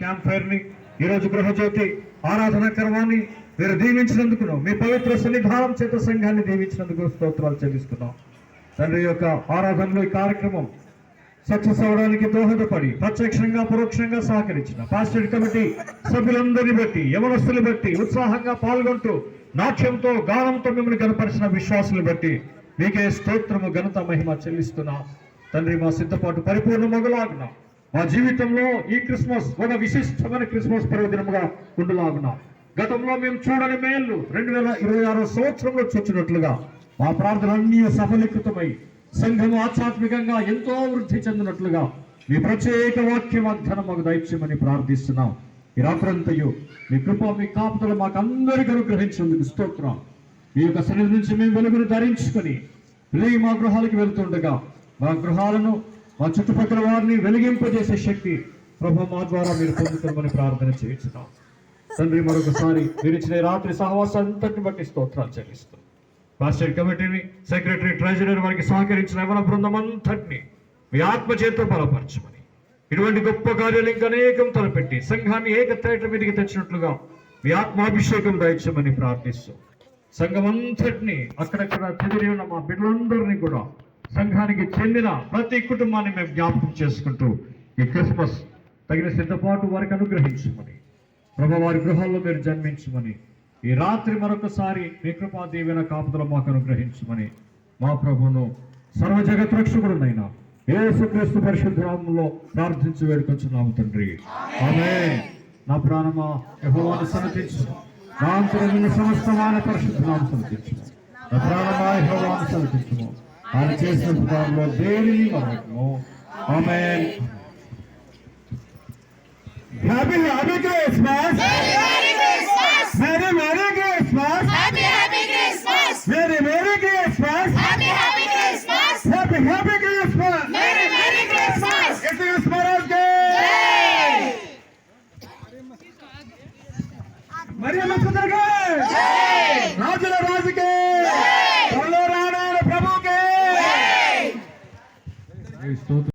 Camp fire ని, ఈ రోజు గృహజ్యోతి ఆరాధన కర్మాన్ని మీరు దీవించినందుకు, మీ పవిత్ర సన్నిధానం చేత సంఘాన్ని దీవించినందుకు స్తోత్రాలు చెల్లిస్తున్నాం తండ్రి. యొక్క ఆరాధనలో ఈ కార్యక్రమం సక్సెస్ అవడానికి దోహదపడి ప్రత్యక్షంగా పరోక్షంగా సహకరించిన పాస్టర్ కమిటీ సభ్యులందరినీ బట్టి, యవనస్తులు బట్టి, ఉత్సాహంగా పాల్గొంటూ నాట్యంతో గానంతో మిమ్మల్ని కనపరిచిన విశ్వాసులు బట్టి మీకే స్తోత్రము, ఘనత, మహిమ చెల్లిస్తున్నాం తండ్రి. మా సిద్ధపాటు పరిపూర్ణ మొదలాగున మా జీవితంలో ఈ క్రిస్మస్ ఒక విశిష్టమైన క్రిస్మస్ పర్వదినముగా ఉండలాగున గతంలో మేము చూడని మేళ్ళు 2026 సంవత్సరంలో చూచినట్లుగా మా ప్రార్థనలన్నీ సఫలీకృతమై సంఘము ఆధ్యాత్మికంగా ఎంతో వృద్ధి చెందినట్లుగా మీ ప్రత్యేక వాక్య వాగ్దానం మాకు దయచేయమని ప్రార్థిస్తున్నాం. ఈ రాత్రంతయు మీ కృప, మీ కాపుదల మాకు అందరికీ అనుగ్రహించేందుకు స్తోత్రం. మీ యొక్క సన్నిధి నుంచి మేము వెలుగును ధరించుకొని తిరిగి మా గృహాలకు వెళ్తుండగా మా గృహాలను, మా చుట్టుపక్కల వారిని వెలిగింపజేసే శక్తి ప్రభు మా ద్వారా మీరు పొందుతామని ప్రార్థన చేయించున్నాం తండ్రి. మరొకసారి మీరు ఇచ్చిన రాత్రి సహవాసం అంతటిని బట్టి స్తోత్రాలు చెల్లిస్తాం. పాస్టర్ కమిటీని, సెక్రటరీ, ట్రెజరర్ వారికి సహకరించిన యవన బృందం అంతటిని మీ ఆత్మచేత బలపరచమని, ఇటువంటి గొప్ప కార్యాలు ఇంకా అనేకం తలపెట్టి సంఘాన్ని ఏకత్రేట మీదకి తెచ్చినట్లుగా మీ ఆత్మాభిషేకం దయచమని ప్రార్థిస్తాం. సంఘం అంతటిని, అక్కడక్కడ చెదిరి ఉన్న మా బిడ్డలందరినీ కూడా, సంఘానికి చెందిన ప్రతి కుటుంబాన్ని మేము జ్ఞాపకం చేసుకుంటూ ఈ క్రిస్మస్ తగిన సిద్ధపాటు వారికి అనుగ్రహించమని, ప్రభు వారి గృహాల్లో మీరు జన్మించమని, ఈ రాత్రి మరొకసారి మీ కృపా దీవెన కాపుదల మాకు అనుగ్రహించమని మా ప్రభువును సర్వ జగత్ రక్షకుడునైనా యేసుక్రీస్తు పరిశుద్ధ నామములో ప్రార్థించి వేడుకొంచున్నాము తండ్రి, ఆమేన్. నా ప్రాణమా యెహోవాను సన్నతించు, నా అంతరంగ సమస్తమైన పరిశుద్ధ నామమును సన్నతించు. నా ప్రాణమా యెహోవాను సన్నతించుము, ఆయన చేసిన ఉపకారంలో దేనిని మరొకము. ఆమేన్. Happy Christmas.